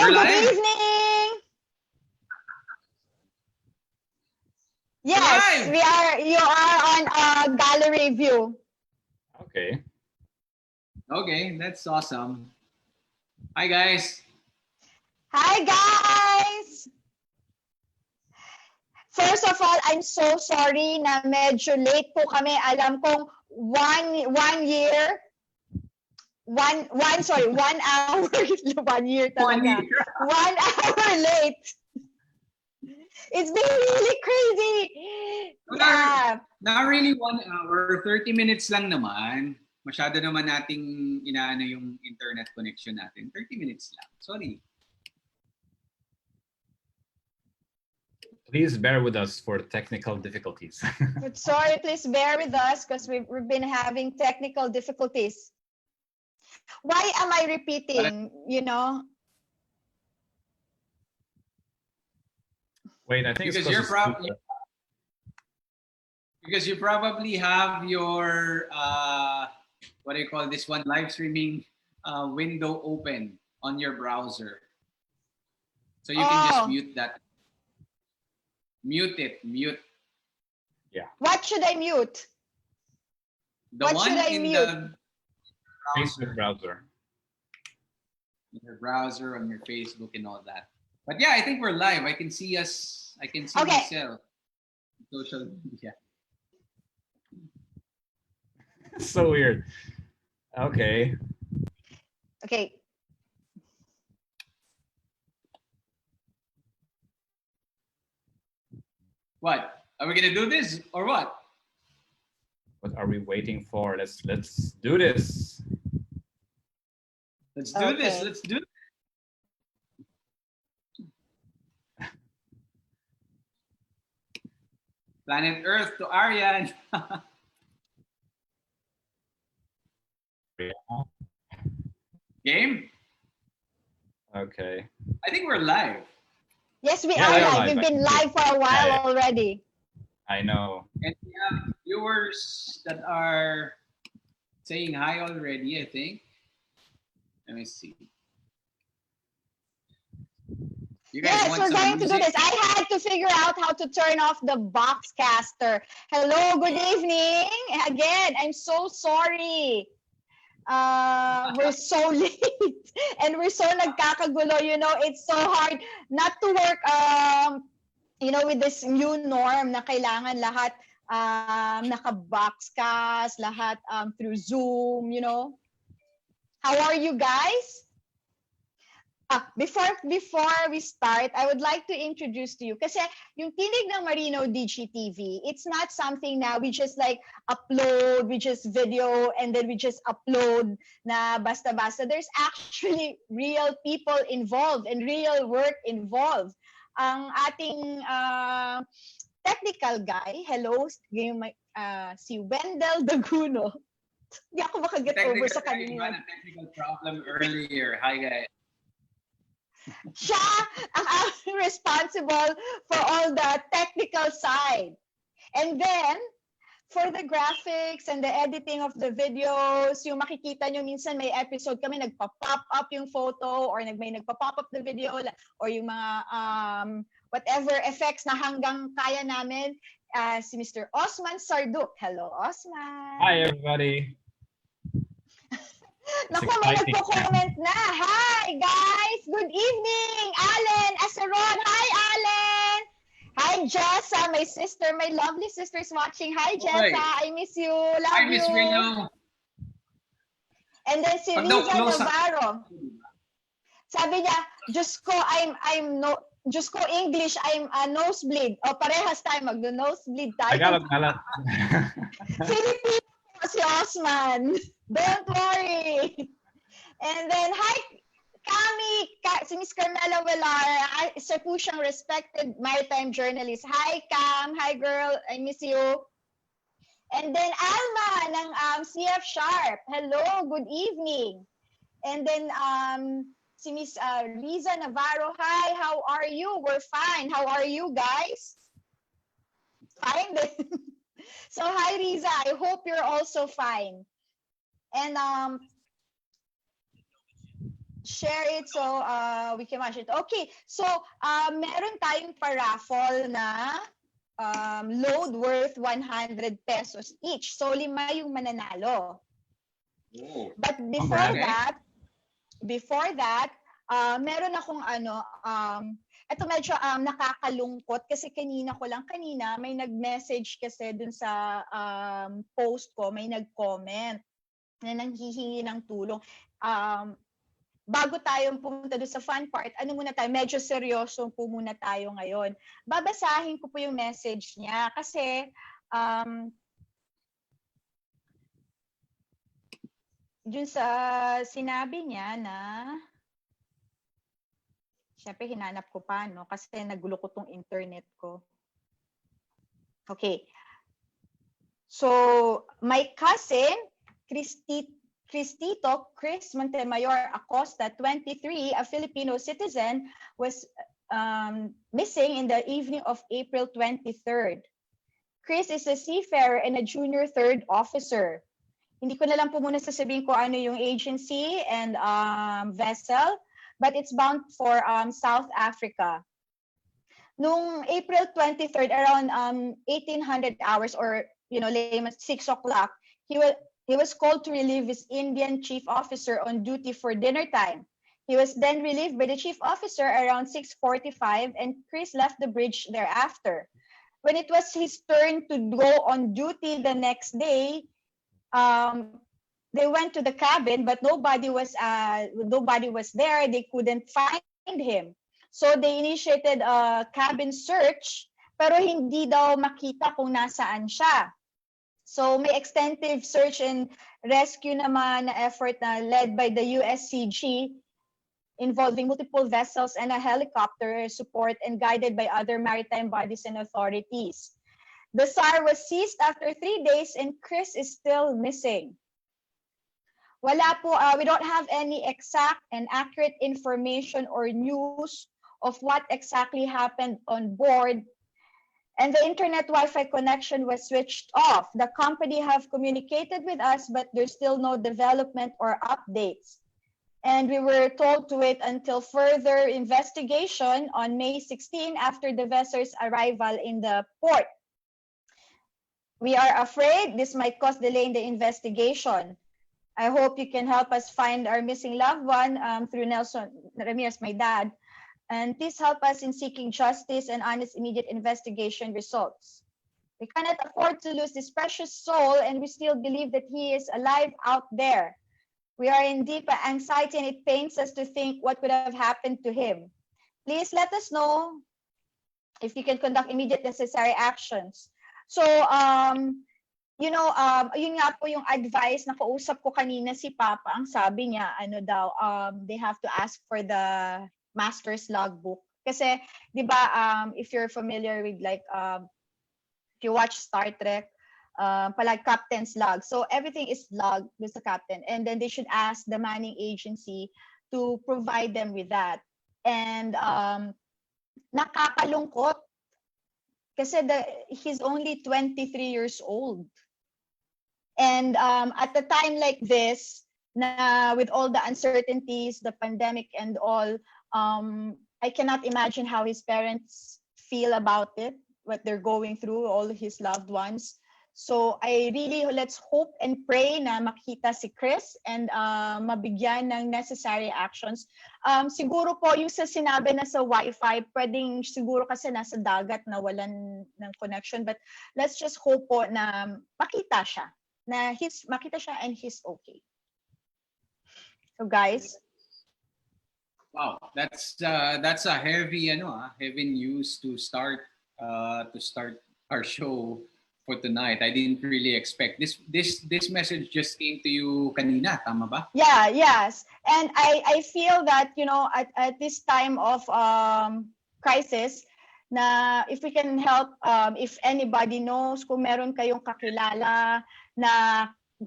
good evening. Yes, we are. You are on gallery view. Okay. Okay, that's awesome. Hi, guys. Hi, guys. First of all, I'm so sorry na medyo late po kami. Alam kong one year, 1 hour, 1 year talaga. 1 hour late. It's been really crazy. Yeah. Not really 1 hour, 30 minutes lang naman. Masyado naman nating inaano yung internet connection natin. 30 minutes lang. Sorry. Please bear with us for technical difficulties. But sorry, please bear with us because we've been having technical difficulties. Why am I repeating, you know? Wait, I think because it's because you probably have your what do you call this one, live streaming window open on your browser, so you can just mute that. Mute it. Yeah. What should I mute? The what one should I in mute? the Facebook browser. Your browser, on your Facebook and all that. But yeah, I think we're live. I can see us. I can see Okay. myself. Social media. So weird. Okay. Okay. What? Are we gonna do this or what? What are we waiting for? Let's do this. Let's do this. Let's do it. Planet Earth to Ariane. Game? Okay. I think we're live. Yes, we Yeah, are we are live. live. We've been live for a while Yeah. already. I know. And we have viewers that are saying hi already, I think. Let me see. You guys Yes, want we're some going to do music? this. I had to figure out how to turn off the Boxcaster. Hello, good evening. Again, I'm so sorry. We're so late and we're so nagkakagulo. You know, it's so hard not to work, you know, with this new norm na kailangan lahat naka-Boxcast, lahat through Zoom, you know. How are you guys? Before we start, I would like to introduce to you kasi yung Tinig ng Marino DGTV, it's not something na we just like upload, we just video, and then we just upload na basta-basta. There's actually real people involved and real work involved. Ang ating technical guy, hello, si Wendell Daguno. Hindi ako makaget over sa kanina. A technical problem earlier. Hi, guys. Siya ang responsible for all the technical side. And then, for the graphics and the editing of the videos, yung makikita nyo minsan may episode kami, nagpa-pop up yung photo or may nagpa-pop up the video or yung mga whatever effects na hanggang kaya namin, si Mr. Osman Sarduk. Hello, Osman. Hi, everybody. Naku, may nagpo-comment na. Hi, guys. Good evening. Allen Asaron. Hi, Allen. Hi, Jessa, my sister. My lovely sister's watching. Hi, Jessa. I miss you. Love Hi, you. Miss Reno. And then si Riza Navarro. Sabi niya, Diyos ko, Diyos ko, English, I'm a nosebleed. O, parehas tayo, mag-nosebleed tayo. Tagalog na lang. Filipino si Osman. Don't worry. And then, hi, Kami, si Miss Carmela Velar, isa po siyang respected maritime journalist. Hi, Cam. Hi, girl. I miss you. And then, Alma ng CF Sharp. Hello, good evening. And then, si Miss Riza Navarro. Hi, how are you? We're fine. How are you, guys? Fine. So, hi, Riza. I hope you're also fine. And share it so we can watch it. Okay, so meron tayong paraffle na load worth 100 pesos each. So 5 yung mananalo. Oh. But Okay. before that, meron akong ito medyo nakakalungkot kasi kanina may nag-message kasi dun sa post ko, may nag-comment na nanghihingi ng tulong. Bago tayo pumunta doon sa fun part, medyo seryoso po muna tayo ngayon. Babasahin ko po yung message niya kasi dun sa sinabi niya na, syempre hinanap ko pa, no? Kasi nagulo ko tong internet ko. Okay. So, my cousin, Chris Montemayor Acosta, 23, a Filipino citizen, was missing in the evening of April 23rd. Chris is a seafarer and a junior third officer. Hindi ko na lang po muna sasabihin ko ano yung agency and vessel, but it's bound for South Africa. Nung April 23rd, around 1800 hours or, layman 6 o'clock, he was called to relieve his Indian chief officer on duty for dinner time. He was then relieved by the chief officer around 6:45 and Chris left the bridge thereafter. When it was his turn to go on duty the next day, they went to the cabin but nobody was there. They couldn't find him. So they initiated a cabin search pero hindi daw makita kung nasaan siya. So may extensive search and rescue naman na effort na led by the USCG involving multiple vessels and a helicopter support and guided by other maritime bodies and authorities. The SAR was seized after 3 days and Chris is still missing. Wala po, we don't have any exact and accurate information or news of what exactly happened on board. And the internet Wi-Fi connection was switched off. The company have communicated with us, but there's still no development or updates. And we were told to wait until further investigation on May 16 after the vessel's arrival in the port. We are afraid this might cause delay in the investigation. I hope you can help us find our missing loved one through Nelson Ramirez, my dad. And please help us in seeking justice and honest immediate investigation results. We cannot afford to lose this precious soul, and we still believe that he is alive out there. We are in deep anxiety, and it pains us to think what could have happened to him. Please let us know if you can conduct immediate necessary actions. So, yun nga po yung advice na kausap ko kanina si Papa. Ang sabi niya, they have to ask for the master's logbook. Kasi, di ba, if you're familiar with if you watch Star Trek, palag captain's log. So everything is logged with the captain. And then they should ask the manning agency to provide them with that. And nakakalungkot kasi he's only 23 years old. And at a time like this, with all the uncertainties, the pandemic and all, I cannot imagine how his parents feel about it, what they're going through, all his loved ones. So let's hope and pray na makita si Chris and mabigyan ng necessary actions. Siguro po yung sa sinabi na sa Wi-Fi, pwedeng siguro kasi nasa dagat na walan ng connection, but let's just hope po na makita siya and he's okay. So guys, wow, that's a heavy news to start our show for tonight. I didn't really expect this message just came to you kanina, tama ba? Yeah, yes. And I feel that at this time of crisis na if we can help, if anybody knows kung meron kayong kakilala na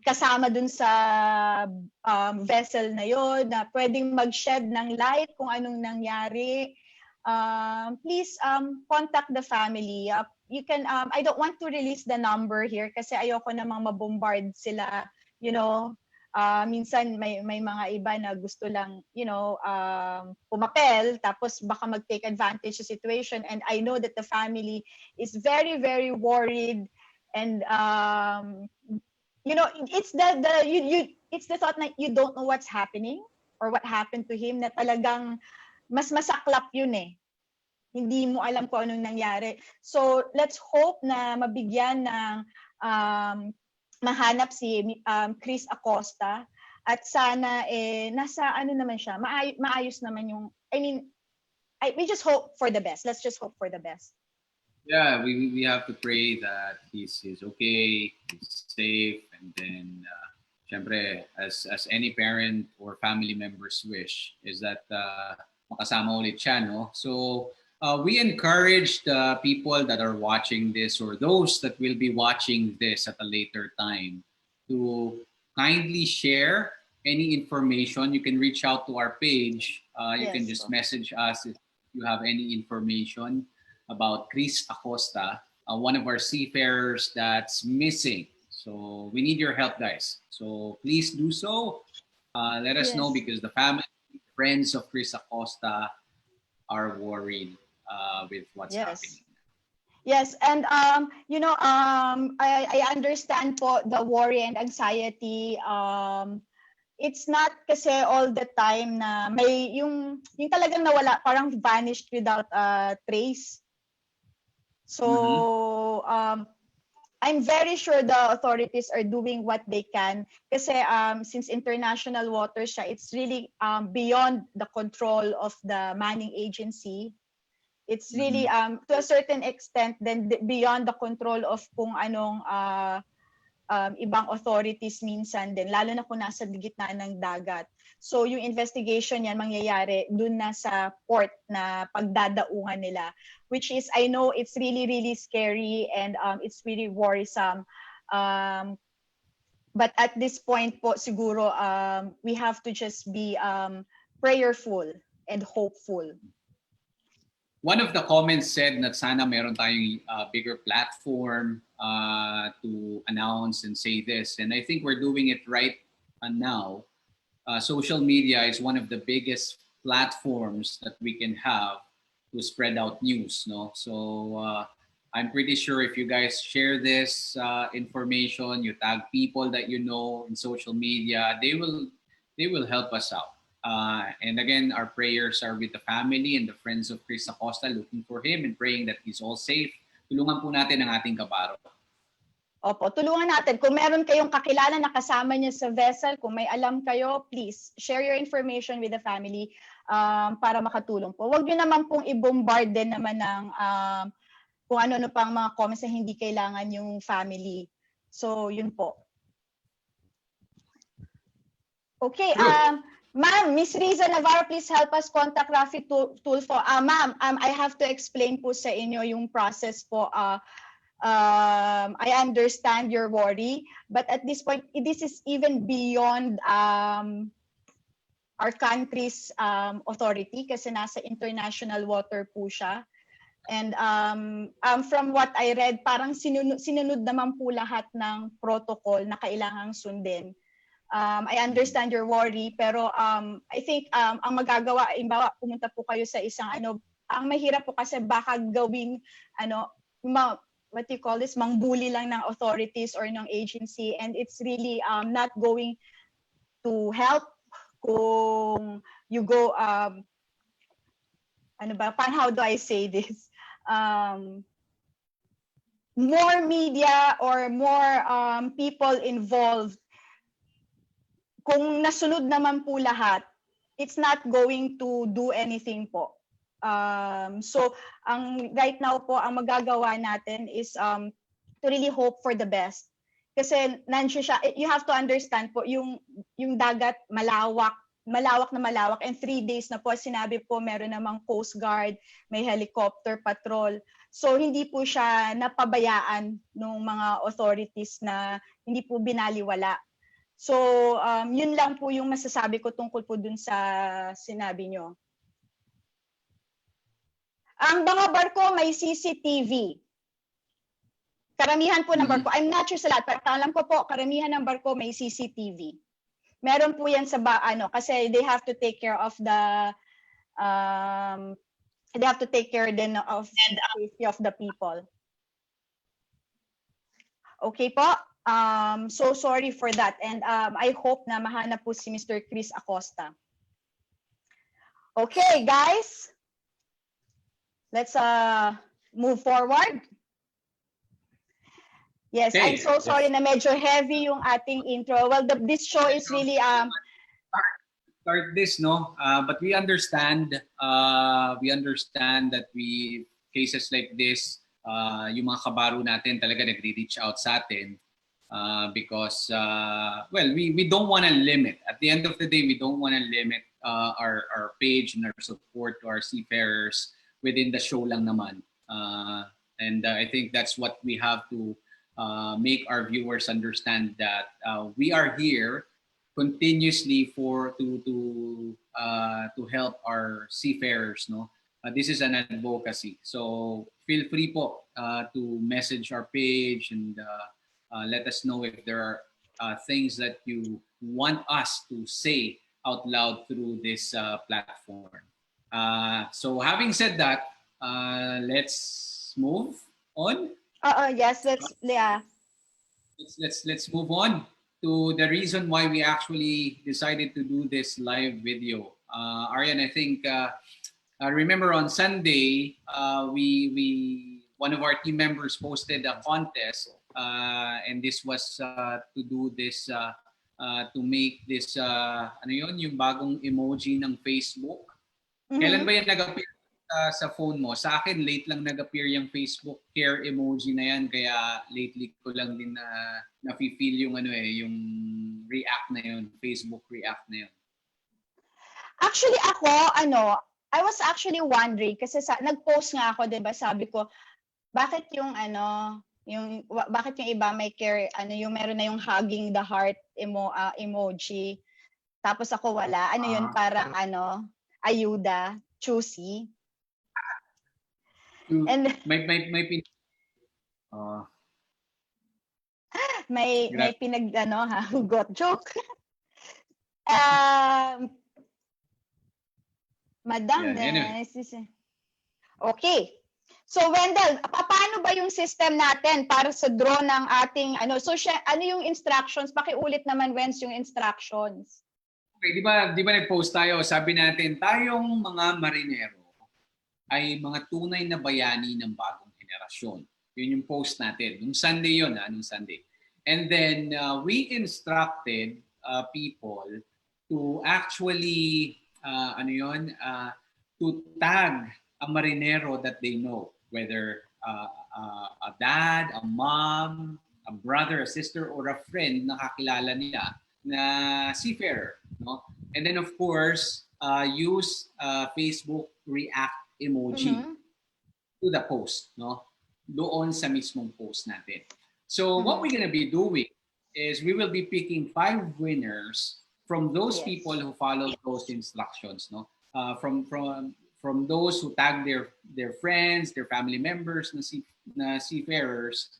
kasama dun sa vessel na yon na pwedeng mag-shed ng light kung anong nangyari, please contact the family. You can I don't want to release the number here kasi ayoko namang mabombard sila, Minsan may mga iba na gusto lang, pumapel, tapos baka mag-take advantage sa situation. And I know that the family is very, very worried. And, it's it's the thought na you don't know what's happening or what happened to him, na talagang mas masaklap yun eh. Hindi mo alam kung anong nangyari. So let's hope na mabigyan ng mahanap si Chris Acosta, at sana nasa naman siya, maayos naman yung, we just hope for the best. Let's just hope for the best. Yeah, we have to pray that he's okay, he's safe, and then syempre, as any parent or family members wish, is that makasama ulit siya, no? So we encourage the people that are watching this, or those that will be watching this at a later time, to kindly share any information. You can reach out to our page. You can just message us if you have any information about Chris Acosta, one of our seafarers that's missing. So we need your help, guys. So please do so. Let us know, because the family, friends of Chris Acosta are worried with what's happening. Yes, and I understand po the worry and anxiety. It's not kasi all the time na may yung talagang nawala, parang vanished without a trace. So I'm very sure the authorities are doing what they can, kasi since international waters siya, it's really beyond the control of the manning agency. It's really to a certain extent then beyond the control of kung anong ibang authorities minsan din, lalo na kung nasa gitna ng dagat. So yung investigation yan mangyayari dun na sa port na pagdadaungan nila, which is, I know it's really, really scary and it's really worrisome. But at this point po, siguro, we have to just be prayerful and hopeful. One of the comments said that sana meron tayong bigger platform to announce and say this. And I think we're doing it right now. Social media is one of the biggest platforms that we can have to spread out news. No, so I'm pretty sure if you guys share this information, you tag people that you know in social media, they will help us out. And again, our prayers are with the family and the friends of Chris Acosta, looking for him and praying that he's all safe. Tulungan po natin ang ating kabaro. Opo, tulungan natin. Kung meron kayong kakilala na kasama niya sa vessel, kung may alam kayo, please share your information with the family para makatulong po. Huwag niyo naman pong i-bombard din naman ng kung ano pang mga comments na hindi kailangan yung family. So, yun po. Okay, ma'am, Miss Riza Navarro, please help us contact Rafi Tulfo. Ma'am, I have to explain po sa inyo yung process po. I understand your worry, but at this point, this is even beyond our country's authority, kasi nasa international water po siya. And from what I read, parang sinunod naman po lahat ng protocol na kailangang sundin. I understand your worry, pero I think ang magagawa, imbawa pumunta po kayo sa isang ang mahirap po kasi baka gawing what you call this, mangbuli lang ng authorities or ng agency, and it's really not going to help kung you go how do I say this, more media or more people involved. Kung nasunod naman po lahat, it's not going to do anything po. So right now po, ang magagawa natin is to really hope for the best. Kasi nandiyo siya, you have to understand po, yung dagat malawak na malawak, and 3 days na po, sinabi po meron namang Coast Guard, may helicopter patrol. So hindi po siya napabayaan ng mga authorities, na hindi po binaliwala. So yun lang po yung masasabi ko tungkol po dun sa sinabi nyo. Ang mga barko may CCTV. Karamihan po ng barko, I'm not sure sa lahat, pero alam ko po, karamihan ng barko may CCTV. Meron po yan sa kasi they have to take care of the they have to take care then of the safety of the people. Okay po. So sorry for that, and I hope na mahanap po si Mr. Chris Acosta. Okay, guys. Let's move forward. Yes, Okay. I'm so sorry na medyo heavy yung ating intro. Well, this show is really start this, no? But we understand that cases like this, yung mga kabaro natin talaga nagre-reach out sa atin because well, we don't want to limit. At the end of the day, we don't want to limit our page and our support to our seafarers within the show lang naman. And I think that's what we have to make our viewers understand, that we are here continuously to help our seafarers, no? This is an advocacy, so feel free po to message our page and let us know if there are things that you want us to say out loud through this platform. So having said that, let's move on. yes, let's move on to the reason why we actually decided to do this live video. Arian, I think I remember on Sunday we one of our team members posted a contest, and this was to do this to make this ano yun, yung bagong emoji ng Facebook. Kailan ba yan nag-appear sa phone mo? Sa akin, late lang nag-appear yung Facebook care emoji na yan. Kaya lately ko lang din na-feel yung yung react na yun, Facebook react na yun. Actually ako, I was actually wondering kasi nag-post nga ako, 'di ba? Sabi ko, bakit yung bakit yung iba may care, yung meron na yung hugging the heart emoji. Tapos ako wala. Yun, parang ayuda, choosy. And may hugot joke. Madam, okay. So Wendell, paano ba yung system natin para sa draw ng ating so yung instructions? Pakiulit naman, Wens, yung instructions. Okay, di ba nag-post tayo, sabi natin tayong mga marinero ay mga tunay na bayani ng bagong henerasyon. Yun yung post natin. Nung Sunday yun, nung Sunday. And then we instructed people to actually to tag a marinero that they know, whether a dad, a mom, a brother, a sister, or a friend na kakilala nila na seafarer, no? And then of course, use Facebook React emoji to the post, no? Doon sa mismong post natin. So what we're gonna be doing is we will be picking 5 winners from those people who follow those instructions, no? From those who tag their friends, their family members na seafarers,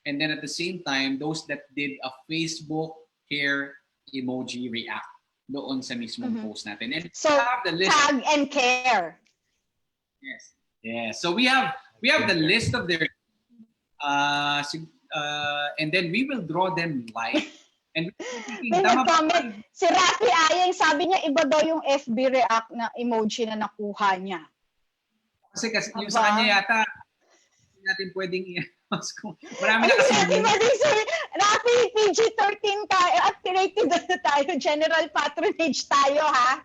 and then at the same time those that did a Facebook care emoji react doon sa mismong post natin. And so have the list. Tag and care. Yes. Yeah. So we have the list of their and then we will draw them live. And may nag-comment, si Rafi Ayeng, sabi niya iba daw yung FB react na emoji na nakuha niya. Kasi yung sa kanya yata, hindi natin pwedeng i-announce kung marami na kasi. Rafi, PG-13 tayo, activated na tayo, general patronage tayo, ha?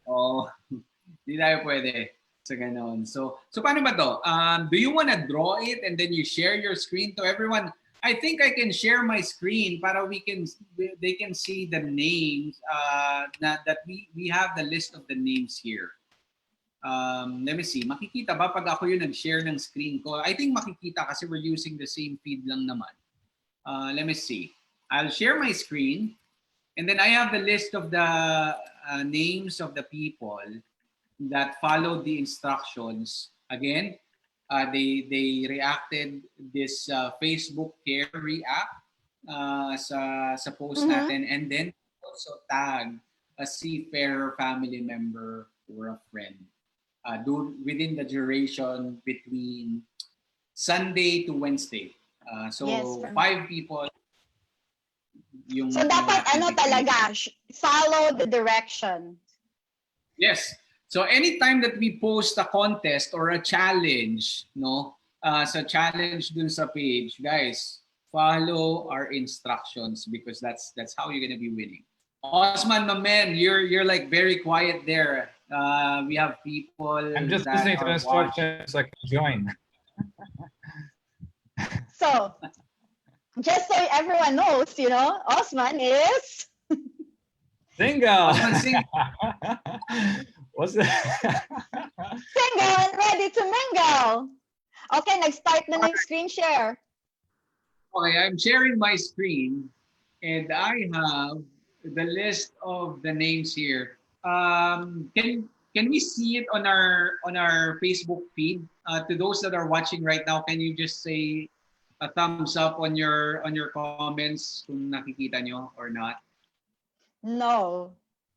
Oo, hindi tayo pwede sa ganon. So paano ba to? Do you want to draw it and then you share your screen to everyone? I think I can share my screen para they can see the names that we have the list of the names here. Let me see. Makikita ba pag ako yung nag-share ng screen ko? I think makikita kasi we're using the same feed lang naman. Let me see. I'll share my screen and then I have the list of the names of the people that followed the instructions. Again, they reacted this Facebook care react sa post natin, and then also tag a seafarer family member or a friend within the duration between Sunday to Wednesday. So Yes, 5 people yung So dapat ano activity. talaga, follow the direction. Yes. So anytime that we post a contest or a challenge, no, sa challenge dun sa page, guys, follow our instructions because that's how you're gonna be winning. Osman, my man, you're like very quiet there. We have people. I'm just that listening to are the instructions so I can join. So, just so everyone knows, Osman is Single. Osman single. What's that? single and ready to mingle. Okay, nag-start na yung screen share. Okay, I'm sharing my screen and I have the list of the names here. Can we see it on our Facebook feed? To those that are watching right now, can you just say a thumbs up on your comments kung nakikita nyo or not? No,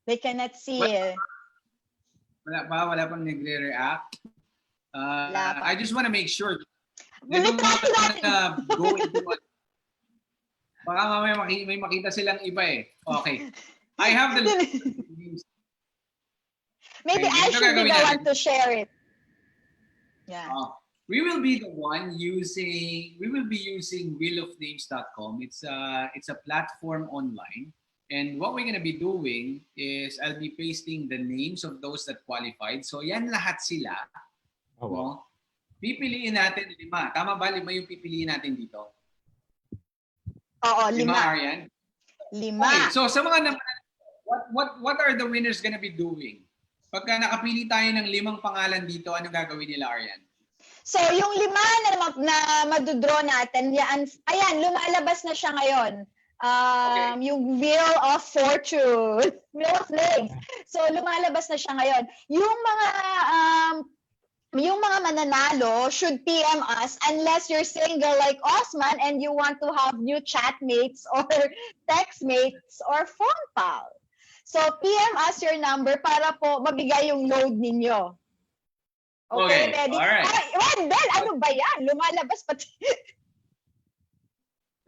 they cannot see it. Wala pang nagre-react. Wala pa. I just want to make sure. Ulit natin. Go into it. Baka mamaya may makita silang iba eh. Okay. I have the names. Maybe Okay, I ito should be gagawin the natin. one to share it. Yeah. We will be the one using. We will be using wheelofnames.com. It's a platform online, and what we're gonna be doing is I'll be pasting the names of those that qualified. So yan lahat sila. Oh, wow. No? Pipiliin natin 5. Tama ba 5 yung pipiliin natin dito? Oo, 5, 5. Arian? 5. Okay, so sa mga naman, what are the winners gonna be doing? Pagka nakapili tayo ng 5 pangalan dito, ano gagawin nila, Arian? So, yung 5 na madudraw natin, ayan, lumalabas na siya ngayon. Okay. Yung Wheel of Fortune. Wheel of Names. So, lumalabas na siya ngayon. Yung mga mananalo should PM us unless you're single like Osman and you want to have new chatmates or textmates or phone pal. So, PM us your number para po mabigay yung load ninyo. Okay, ready? Alright. Ay, Wendell, ano ba yan? Lumalabas pati.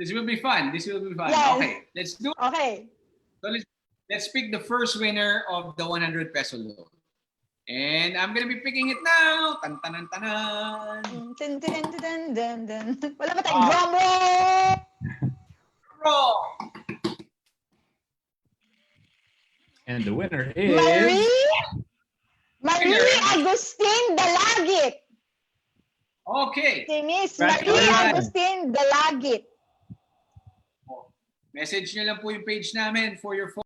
This will be fun. Yes. Okay, let's do it. Okay. So let's pick the first winner of the 100 peso load. And I'm gonna be picking it now. Tan tanan tanan. Dun, dun, dun, dun, dun. Wala ba tayong drum roll? Roll. And the winner is Marie Agustin Dalagit. Okay. Si Miss Right. Marie Agustin Dalagit. Message nyo lang po yung page namin for your